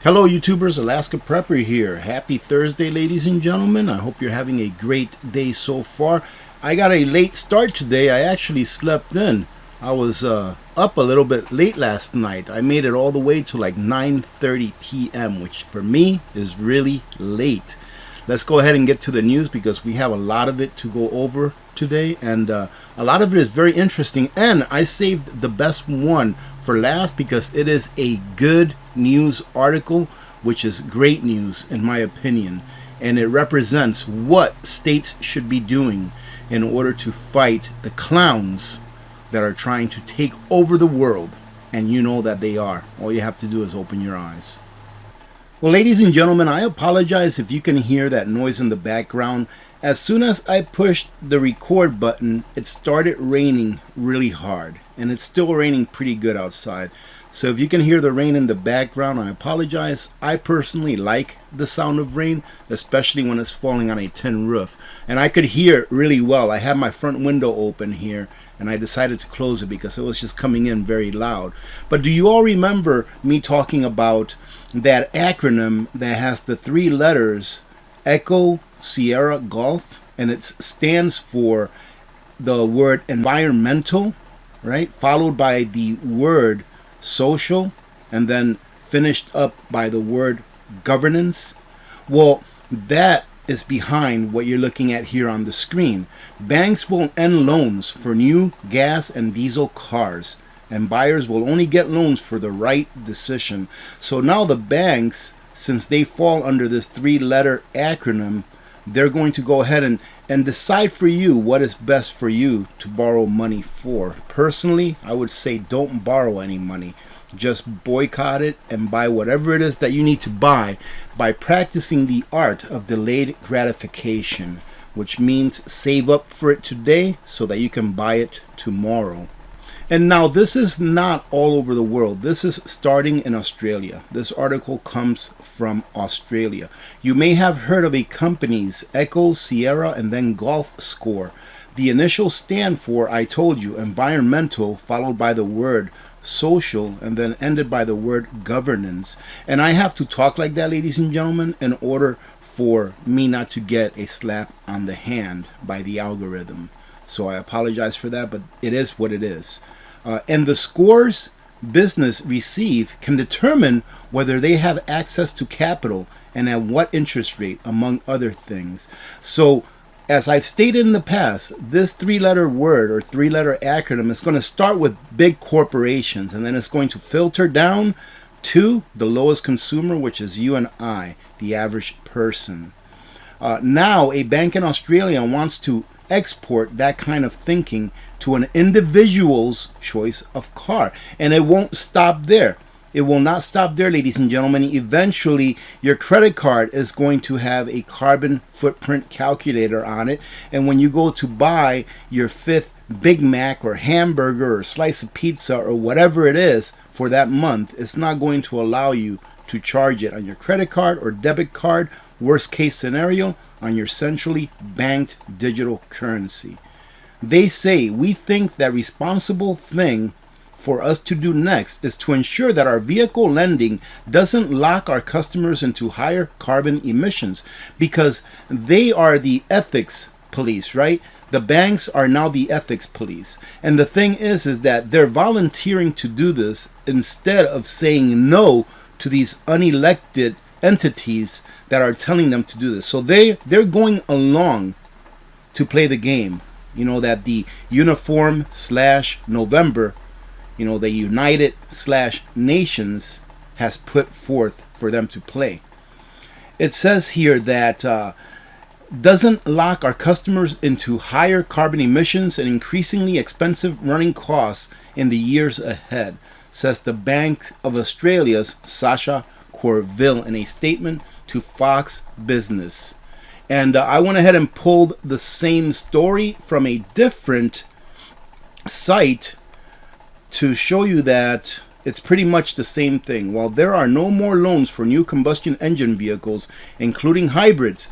Hello YouTubers, Alaska Prepper here. Happy Thursday, ladies and gentlemen. I hope you're having a great day so far. I got a late start today. I actually slept in. I was up a little bit late last night. I made it all the way to like 9:30 p.m., which for me is really late. Let's go ahead and get to the news because we have a lot of it to go over today, and a lot of it is very interesting, and I saved the best one for last because it is a good news article, which is great news in my opinion, and it represents what states should be doing in order to fight the clowns that are trying to take over the world, and you know that they are. All you have to do is open your eyes. Well, ladies and gentlemen, I apologize if you can hear that noise in the background. As soon as I pushed the record button, it started raining really hard, and it's still raining pretty good outside. So if you can hear the rain in the background, I apologize. I personally like the sound of rain, especially when it's falling on a tin roof. And I could hear it really well. I had my front window open here, and I decided to close it because it was just coming in very loud. But do you all remember me talking about that acronym that has the three letters Echo, Sierra, Golf, and it stands for the word environmental, right? Followed by the word social, and then finished up by the word governance. Well, that is behind what you're looking at here on the screen. Banks will end loans for new gas and diesel cars, and buyers will only get loans for the right decision. So now the banks, since they fall under this three-letter acronym, they're going to go ahead and decide for you what is best for you to borrow money for. Personally, I would say don't borrow any money. Just boycott it and buy whatever it is that you need to buy by practicing the art of delayed gratification, which means save up for it today so that you can buy it tomorrow. And now this is not all over the world. This is starting in Australia. This article comes from Australia. You may have heard of a company's Echo, Sierra, and then Golf score. The initials stand for, I told you, environmental, followed by the word social, and then ended by the word governance. And I have to talk like that, ladies and gentlemen, in order for me not to get a slap on the hand by the algorithm. So I apologize for that, but it is what it is. And the scores business receive can determine whether they have access to capital and at what interest rate, among other things. So as I've stated in the past, this three-letter word or three-letter acronym is going to start with big corporations, and then it's going to filter down to the lowest consumer, which is you and I, the average person. Now a bank in Australia wants to export that kind of thinking to an individual's choice of car, and it won't stop there. It will not stop there, ladies and gentlemen. Eventually your credit card is going to have a carbon footprint calculator on it, and when you go to buy your fifth Big Mac or hamburger or slice of pizza or whatever it is for that month, it's not going to allow you to charge it on your credit card or debit card. Worst case scenario, on your centrally banked digital currency. They say we think that responsible thing for us to do next is to ensure that our vehicle lending doesn't lock our customers into higher carbon emissions, because they are the ethics police, right? The banks are now the ethics police. And the thing is that they're volunteering to do this instead of saying no to these unelected entities that are telling them to do this. So they're going along to play the game, you know, that the Uniform / November, you know, the United / Nations has put forth for them to play. It says here that doesn't lock our customers into higher carbon emissions and increasingly expensive running costs in the years ahead, says the Bank of Australia's Sasha Corville in a statement to Fox Business. And I went ahead and pulled the same story from a different site to show you that it's pretty much the same thing. While there are no more loans for new combustion engine vehicles, including hybrids,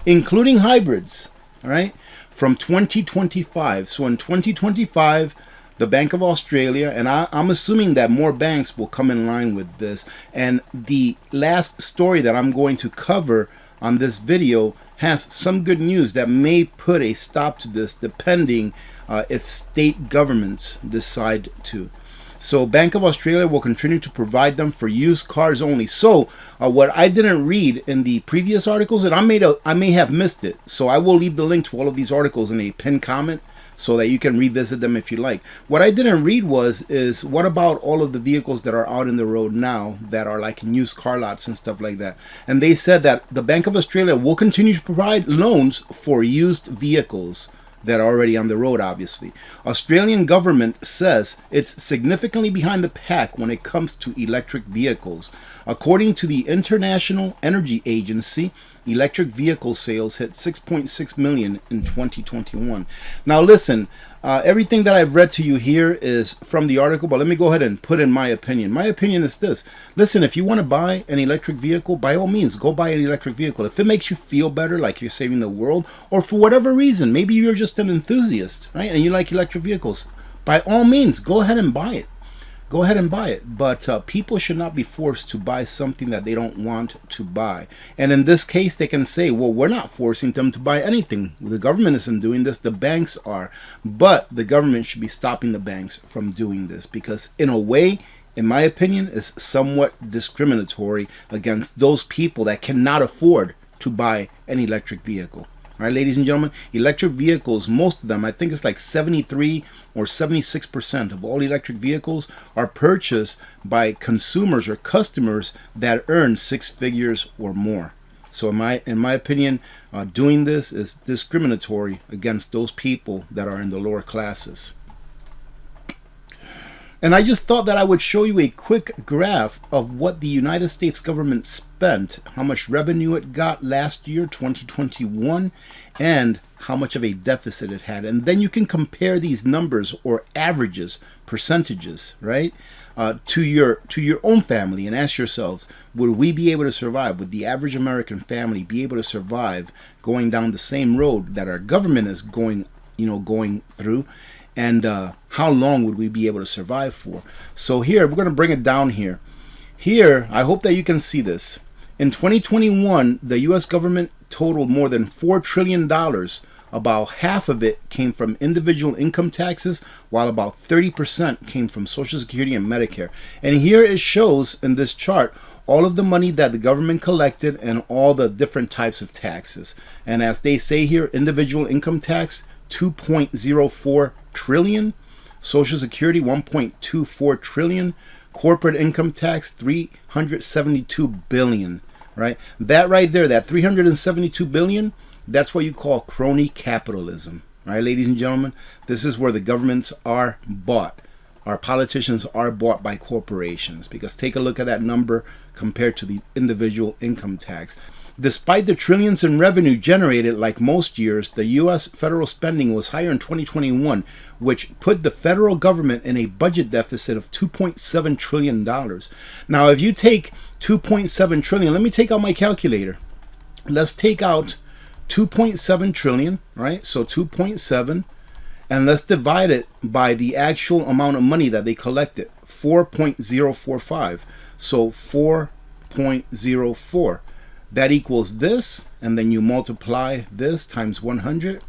all right, from 2025. So in 2025, the Bank of Australia, and I'm assuming that more banks will come in line with this. And the last story that I'm going to cover on this video has some good news that may put a stop to this, depending if state governments decide to. So Bank of Australia will continue to provide them for used cars only. So what I didn't read in the previous articles, and I may have missed it, so I will leave the link to all of these articles in a pinned comment so that you can revisit them if you like. What I didn't read is what about all of the vehicles that are out in the road now that are like in used car lots and stuff like that. And they said that the Bank of Australia will continue to provide loans for used vehicles that are already on the road, obviously. Australian government says it's significantly behind the pack when it comes to electric vehicles. According to the International Energy Agency, electric vehicle sales hit 6.6 million in 2021. Now listen, everything that I've read to you here is from the article, but let me go ahead and put in my opinion. My opinion is this. Listen, if you want to buy an electric vehicle, by all means, go buy an electric vehicle. If it makes you feel better, like you're saving the world, or for whatever reason, maybe you're just an enthusiast, right? And you like electric vehicles, by all means, go ahead and buy it. Go ahead and buy it. But people should not be forced to buy something that they don't want to buy. And in this case, they can say, well, we're not forcing them to buy anything. The government isn't doing this. The banks are. But the government should be stopping the banks from doing this, because in a way, in my opinion, is somewhat discriminatory against those people that cannot afford to buy an electric vehicle. All right, ladies and gentlemen, electric vehicles, most of them, I think it's like 73 or 76% of all electric vehicles are purchased by consumers or customers that earn six figures or more. So in my opinion, doing this is discriminatory against those people that are in the lower classes. And I just thought that I would show you a quick graph of what the United States government spent, how much revenue it got last year, 2021, and how much of a deficit it had. And then you can compare these numbers or averages, percentages, right, to your own family, and ask yourselves, would we be able to survive? Would the average American family be able to survive going down the same road that our government is going through? And how long would we be able to survive for? So here, we're going to bring it down here. Here, I hope that you can see this. In 2021, the U.S. government totaled more than $4 trillion. About half of it came from individual income taxes, while about 30% came from Social Security and Medicare. And here it shows in this chart all of the money that the government collected and all the different types of taxes. And as they say here, individual income tax, 2.04 trillion, Social Security 1.24 trillion, corporate income tax 372 billion, right? That right there, that 372 billion, that's what you call crony capitalism, right, ladies and gentlemen? This is where the governments are bought. Our politicians are bought by corporations, because take a look at that number compared to the individual income tax. Despite the trillions in revenue generated like most years, the U.S. federal spending was higher in 2021, which put the federal government in a budget deficit of $2.7 trillion. Now, if you take 2.7 trillion, let me take out my calculator. Let's take out 2.7 trillion, right? So 2.7, and let's divide it by the actual amount of money that they collected, 4.045. So 4.04. That equals this, and then you multiply this times 100.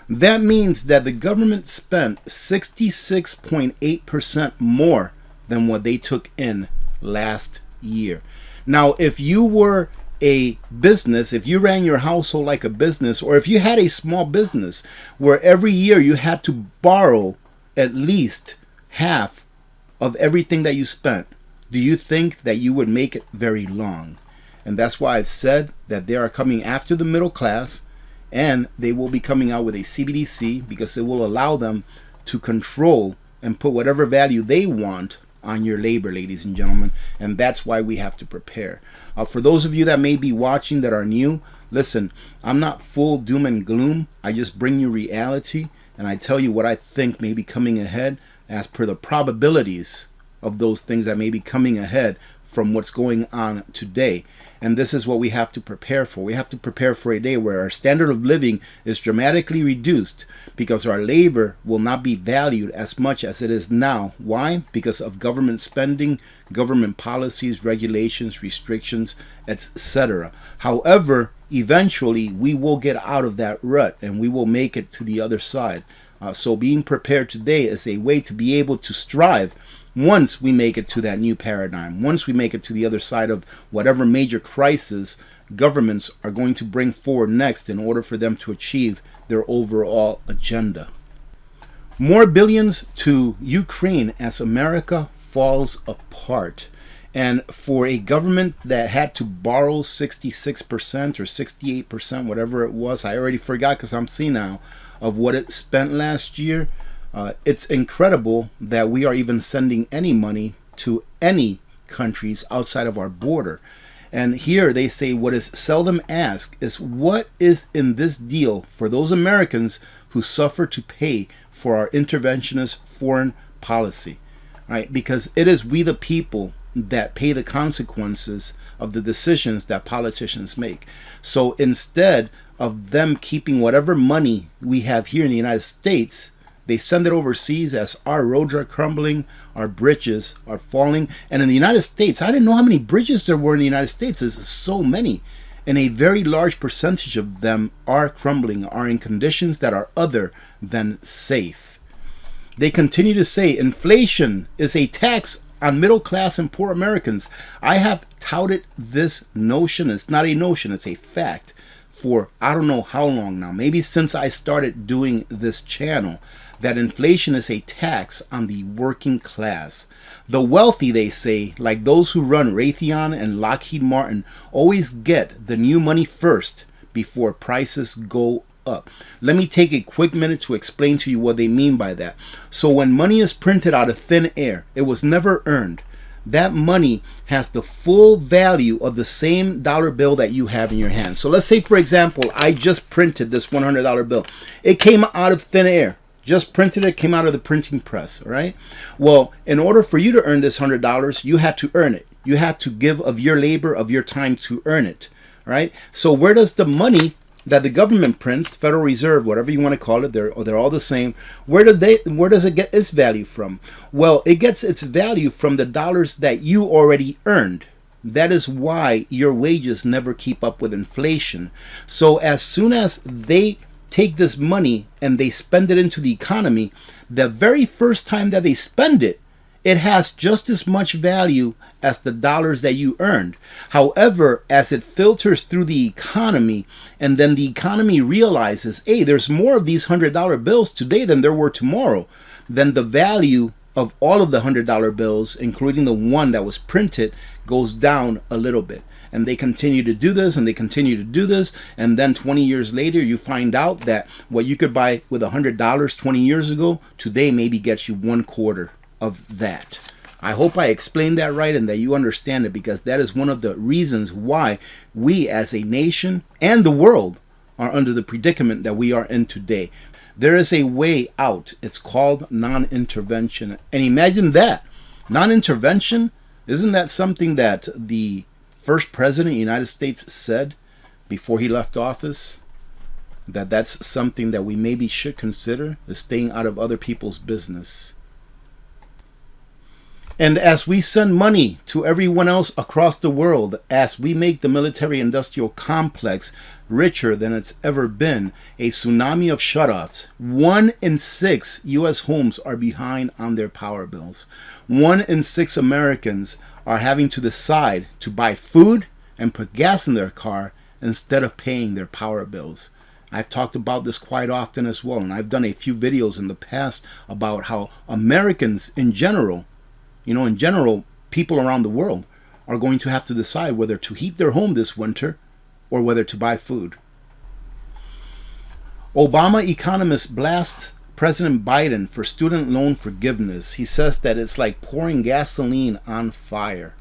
That means that the government spent 66.8% more than what they took in last year. Now, if you were a business, if you ran your household like a business, or if you had a small business where every year you had to borrow at least half of everything that you spent, do you think that you would make it very long? And that's why I've said that they are coming after the middle class, and they will be coming out with a CBDC, because it will allow them to control and put whatever value they want on your labor, ladies and gentlemen. And that's why we have to prepare. For those of you that may be watching that are new, listen, I'm not full doom and gloom. I just bring you reality, and I tell you what I think may be coming ahead as per the probabilities of those things that may be coming ahead from what's going on today. And this is what we have to prepare for. We have to prepare for a day where our standard of living is dramatically reduced because our labor will not be valued as much as it is now. Why? Because of government spending, government policies, regulations, restrictions, etc. However, eventually we will get out of that rut and we will make it to the other side. So being prepared today is a way to be able to strive once we make it to that new paradigm, once we make it to the other side of whatever major crisis governments are going to bring forward next in order for them to achieve their overall agenda. More billions to Ukraine as America falls apart. And for a government that had to borrow 66% or 68%, whatever it was, I already forgot because I'm senile, of what it spent last year, it's incredible that we are even sending any money to any countries outside of our border. And here they say what is seldom asked is what is in this deal for those Americans who suffer to pay for our interventionist foreign policy, right? Because it is we the people that pay the consequences of the decisions that politicians make. So instead of them keeping whatever money we have here in the United States, they send it overseas as our roads are crumbling, our bridges are falling. And in the United States, I didn't know how many bridges there were in the United States. There's so many. And a very large percentage of them are crumbling, are in conditions that are other than safe. They continue to say inflation is a tax on middle class and poor Americans. I have touted this notion. It's not a notion, it's a fact for I don't know how long now, maybe since I started doing this channel, that inflation is a tax on the working class. The wealthy, they say, like those who run Raytheon and Lockheed Martin, always get the new money first before prices go up. Let me take a quick minute to explain to you what they mean by that. So when money is printed out of thin air, it was never earned. That money has the full value of the same dollar bill that you have in your hand. So let's say, for example, I just printed this $100 bill. It came out of thin air. Just printed it, came out of the printing press, all right? Well, in order for you to earn this $100, you had to earn it. You had to give of your labor, of your time to earn it, all right? So where does the money that the government prints, Federal Reserve, whatever you want to call it, they're all the same. Where does it get its value from? Well, it gets its value from the dollars that you already earned. That is why your wages never keep up with inflation. So as soon as they take this money and they spend it into the economy, the very first time that they spend it, it has just as much value as the dollars that you earned. However, as it filters through the economy and then the economy realizes, hey, there's more of these $100 bills today than there were tomorrow, then the value of all of the $100 bills, including the one that was printed, goes down a little bit. And they continue to do this and they continue to do this. And then 20 years later, you find out that what you could buy with $100 20 years ago, today maybe gets you 1/4 of that. I hope I explained that right and that you understand it, because that is one of the reasons why we as a nation and the world are under the predicament that we are in today. There is a way out. It's called non-intervention. And imagine that. Non-intervention, isn't that something that the first president of the United States said before he left office? That's something that we maybe should consider, is staying out of other people's business. And as we send money to everyone else across the world, as we make the military-industrial complex richer than it's ever been, a tsunami of shutoffs. 1 in 6 U.S. homes are behind on their power bills. 1 in 6 Americans are having to decide to buy food and put gas in their car instead of paying their power bills. I've talked about this quite often as well, and I've done a few videos in the past about how Americans in general, people around the world are going to have to decide whether to heat their home this winter or whether to buy food. Obama economists blast President Biden for student loan forgiveness. He says that it's like pouring gasoline on fire.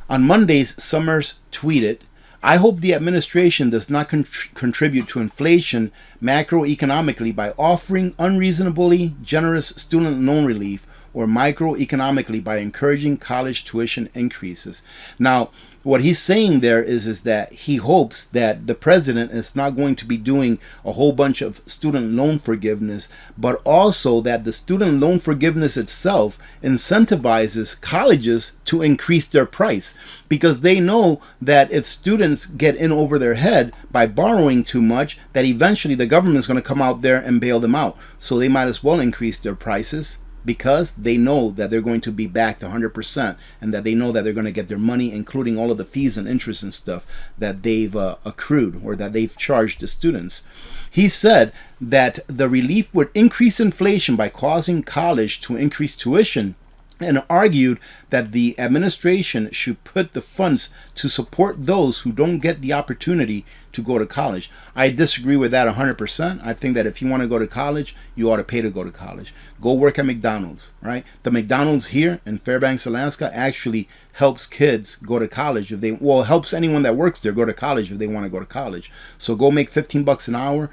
On Mondays, Summers tweeted, "I hope the administration does not contribute to inflation macroeconomically by offering unreasonably generous student loan relief or microeconomically by encouraging college tuition increases. Now, what he's saying there is that he hopes that the president is not going to be doing a whole bunch of student loan forgiveness, but also that the student loan forgiveness itself incentivizes colleges to increase their price, because they know that if students get in over their head by borrowing too much, that eventually the government is going to come out there and bail them out. So they might as well increase their prices, because they know that they're going to be backed 100%, and that they know that they're going to get their money, including all of the fees and interest and stuff that they've accrued or that they've charged the students. He said that the relief would increase inflation by causing college to increase tuition, and argued that the administration should put the funds to support those who don't get the opportunity to go to college. I disagree with that 100%. I think that if you want to go to college, you ought to pay to go to college. Go work at McDonald's, right? The McDonald's here in Fairbanks, Alaska actually helps kids go to college if they, well, helps anyone that works there go to college if they want to go to college. So go make 15 bucks an hour,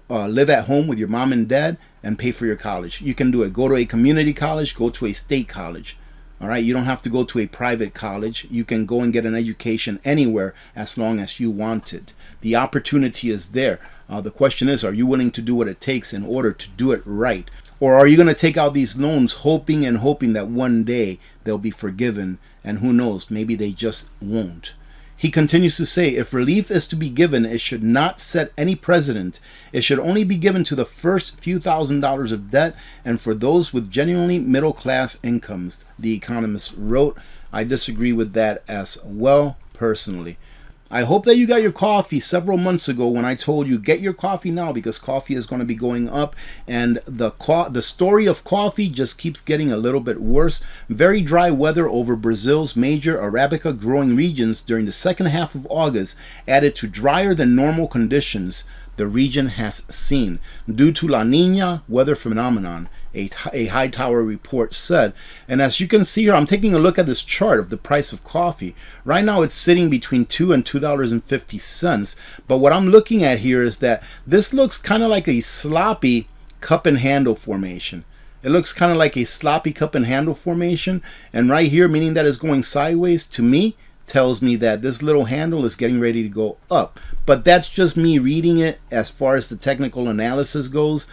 live at home with your mom and dad, and pay for your college. You can do it. Go to a community college, go to a state college. All right, you don't have to go to a private college. You can go and get an education anywhere as long as you want it. The opportunity is there. The question is, are you willing to do what it takes in order to do it right? Or are you going to take out these loans hoping and hoping that one day they'll be forgiven, and who knows, maybe they just won't. He continues to say, if relief is to be given, it should not set any precedent. It should only be given to the first few $1,000s of debt and for those with genuinely middle-class incomes, The Economist wrote. I disagree with that as well, personally. I hope that you got your coffee several months ago when I told you get your coffee now, because coffee is going to be going up, and the story of coffee just keeps getting a little bit worse. Very dry weather over Brazil's major Arabica growing regions during the second half of August added to drier than normal conditions the region has seen due to La Nina weather phenomenon, a Hightower report said. And as you can see here, I'm taking a look at this chart of the price of coffee. Right now it's sitting between $2 and $2.50. But what I'm looking at here is that this looks kind of like a sloppy cup and handle formation. It looks kind of like a sloppy cup and handle formation. And right here, meaning that it's going sideways, to me, tells me that this little handle is getting ready to go up. But that's just me reading it. As far as the technical analysis goes,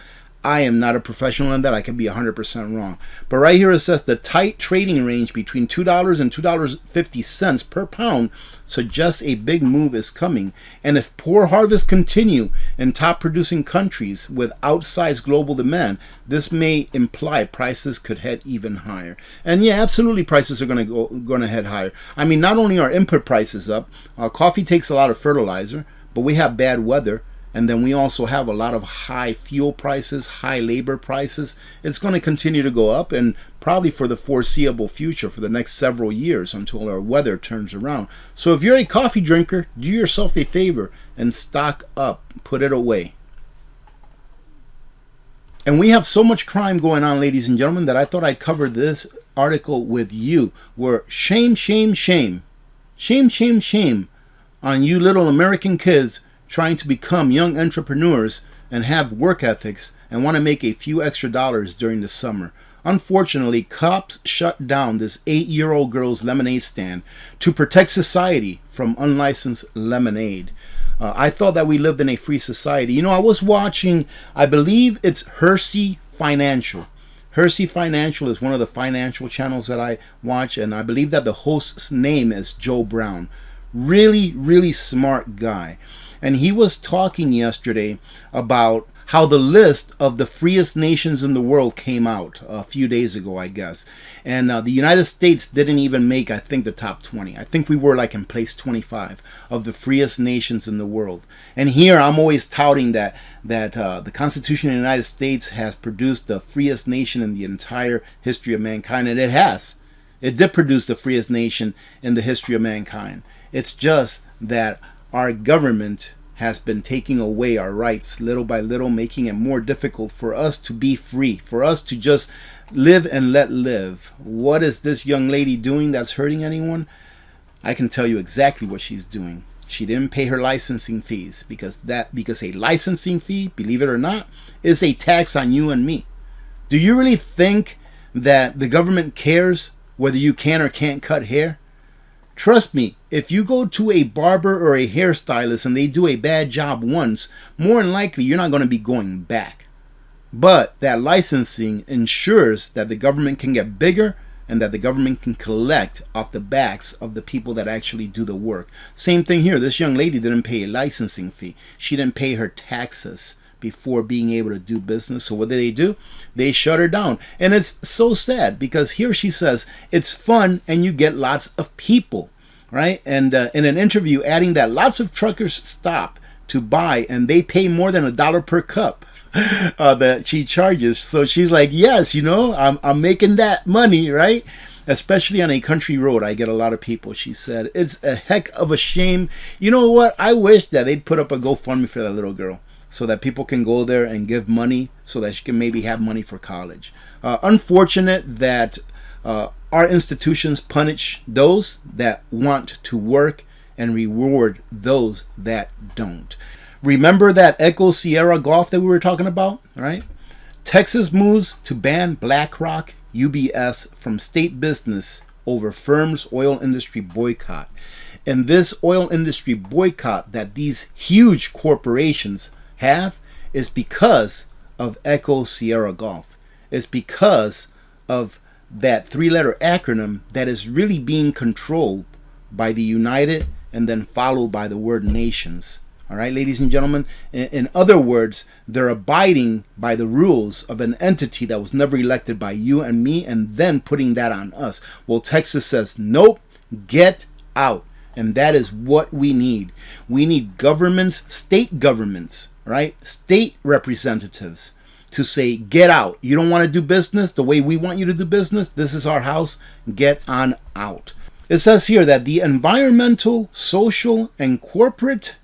I am not a professional in that. I could be 100% wrong. But right here it says the tight trading range between $2 and $2.50 per pound suggests a big move is coming. And if poor harvests continue in top producing countries with outsized global demand, this may imply prices could head even higher. And yeah, absolutely, prices are going to head higher. I mean, not only are input prices up, coffee takes a lot of fertilizer, but we have bad weather. And then we also have a lot of high fuel prices, high labor prices. It's going to continue to go up, and probably for the foreseeable future, for the next several years, until our weather turns around. So if you're a coffee drinker, do yourself a favor and stock up. Put it away. And we have so much crime going on, ladies and gentlemen, that I thought I'd cover this article with you. Where shame, shame, shame. Shame, shame, shame on you little American kids trying to become young entrepreneurs and have work ethics and want to make a few extra dollars during the summer. Unfortunately, cops shut down this 8-year-old girl's lemonade stand to protect society from unlicensed lemonade. I thought that we lived in a free society. You know, I was watching, I believe it's Hersey Financial. Hersey Financial is one of the financial channels that I watch, and I believe that the host's name is Joe Brown. Really, really smart guy. And he was talking yesterday about how the list of the freest nations in the world came out a few days ago, I guess. And the United States didn't even make, I think, the top 20. I think we were like in place 25 of the freest nations in the world. And here I'm always touting that the Constitution of the United States has produced the freest nation in the entire history of mankind. And it has. It did produce the freest nation in the history of mankind. It's just that our government has been taking away our rights little by little, making it more difficult for us to be free, for us to just live and let live. What is this young lady doing that's hurting anyone? I can tell you exactly what she's doing. She didn't pay her licensing fees, because a licensing fee, believe it or not, is a tax on you and me. Do you really think that the government cares whether you can or can't cut hair? Trust me, if you go to a barber or a hairstylist and they do a bad job once, more than likely you're not going to be going back. But that licensing ensures that the government can get bigger and that the government can collect off the backs of the people that actually do the work. Same thing here. This young lady didn't pay a licensing fee. She didn't pay her taxes before being able to do business. So what do? They shut her down. And it's so sad because here she says it's fun and you get lots of people, right? And in an interview adding that lots of truckers stop to buy and they pay more than $1 per cup that she charges. So she's like, yes, I'm making that money, right? Especially on a country road, I get a lot of people, she said. It's a heck of a shame. You know what? I wish that they'd put up a GoFundMe for that little girl, so that people can go there and give money so that she can maybe have money for college. Unfortunate that our institutions punish those that want to work and reward those that don't. Remember that Echo Sierra Golf that we were talking about, right? Texas moves to ban BlackRock UBS from state business over firm's oil industry boycott. And this oil industry boycott that these huge corporations have is because of Echo Sierra Golf. It's because of that three-letter acronym that is really being controlled by the United and then followed by the word nations. All right, ladies and gentlemen, in other words, they're abiding by the rules of an entity that was never elected by you and me and then putting that on us. Well, Texas says, nope, get out. And that is what we need. We need governments, state governments, right? State representatives to say, get out. You don't want to do business the way we want you to do business? This is our house. Get on out. It says here that the environmental, social, and corporate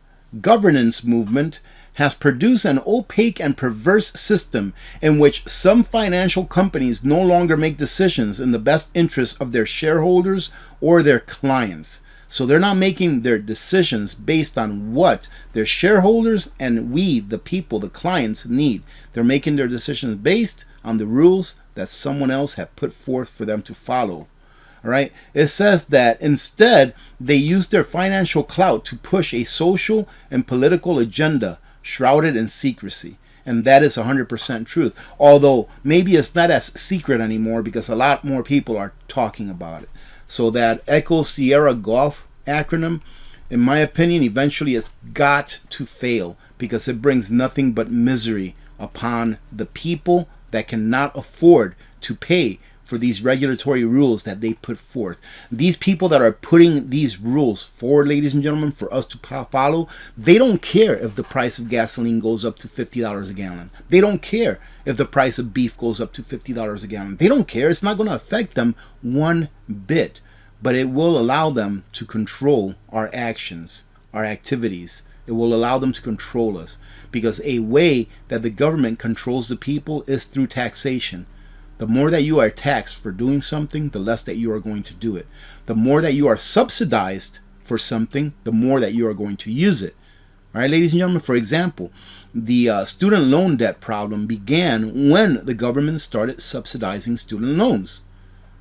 governance movement has produced an opaque and perverse system in which some financial companies no longer make decisions in the best interest of their shareholders or their clients. So they're not making their decisions based on what their shareholders and we, the people, the clients, need. They're making their decisions based on the rules that someone else had put forth for them to follow. All right. It says that instead they use their financial clout to push a social and political agenda shrouded in secrecy. And that is 100% truth. Although maybe it's not as secret anymore because a lot more people are talking about it. So that Echo Sierra Golf acronym, in my opinion, eventually it's got to fail because it brings nothing but misery upon the people that cannot afford to pay for these regulatory rules that they put forth. These people that are putting these rules forward, ladies and gentlemen, for us to follow, they don't care if the price of gasoline goes up to $50 a gallon. They don't care if the price of beef goes up to $50 a gallon. They don't care. It's not going to affect them one bit, but it will allow them to control our actions, our activities. It will allow them to control us because a way that the government controls the people is through taxation. The more that you are taxed for doing something, the less that you are going to do it. The more that you are subsidized for something, the more that you are going to use it. All right, ladies and gentlemen, for example, the student loan debt problem began when the government started subsidizing student loans.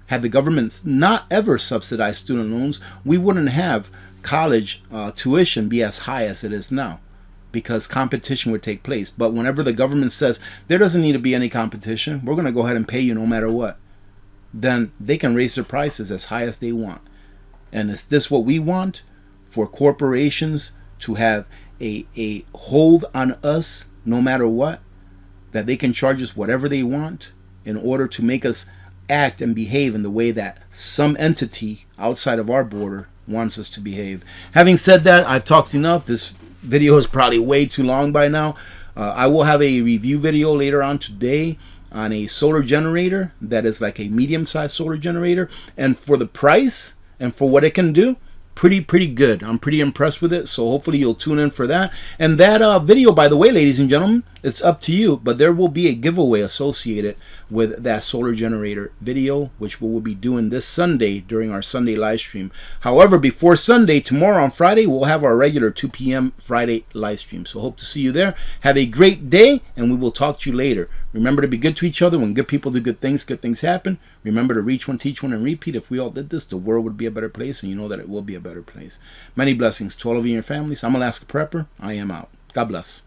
Had the government not ever subsidized student loans, we wouldn't have college tuition be as high as it is now, because competition would take place. But whenever the government says there doesn't need to be any competition, we're going to go ahead and pay you no matter what, then they can raise their prices as high as they want. And is this what we want? For corporations to have a hold on us no matter what? That they can charge us whatever they want in order to make us act and behave in the way that some entity outside of our border wants us to behave. Having said that, I've talked enough. This video is probably way too long by now. I will have a review video later on today on a solar generator that is like a medium-sized solar generator, and for the price and for what it can do, pretty good. I'm pretty impressed with it, so hopefully you'll tune in for that. And that video, by the way, ladies and gentlemen, It's up to you, but there will be a giveaway associated with that solar generator video, which we will be doing this Sunday during our Sunday live stream. However, before Sunday, tomorrow on Friday, we'll have our regular 2 p.m. Friday live stream. So hope to see you there. Have a great day, and we will talk to you later. Remember to be good to each other. When good people do good things happen. Remember to reach one, teach one, and repeat. If we all did this, the world would be a better place, and you know that it will be a better place. Many blessings to all of you and your families. I'm Alaska Prepper. I am out. God bless.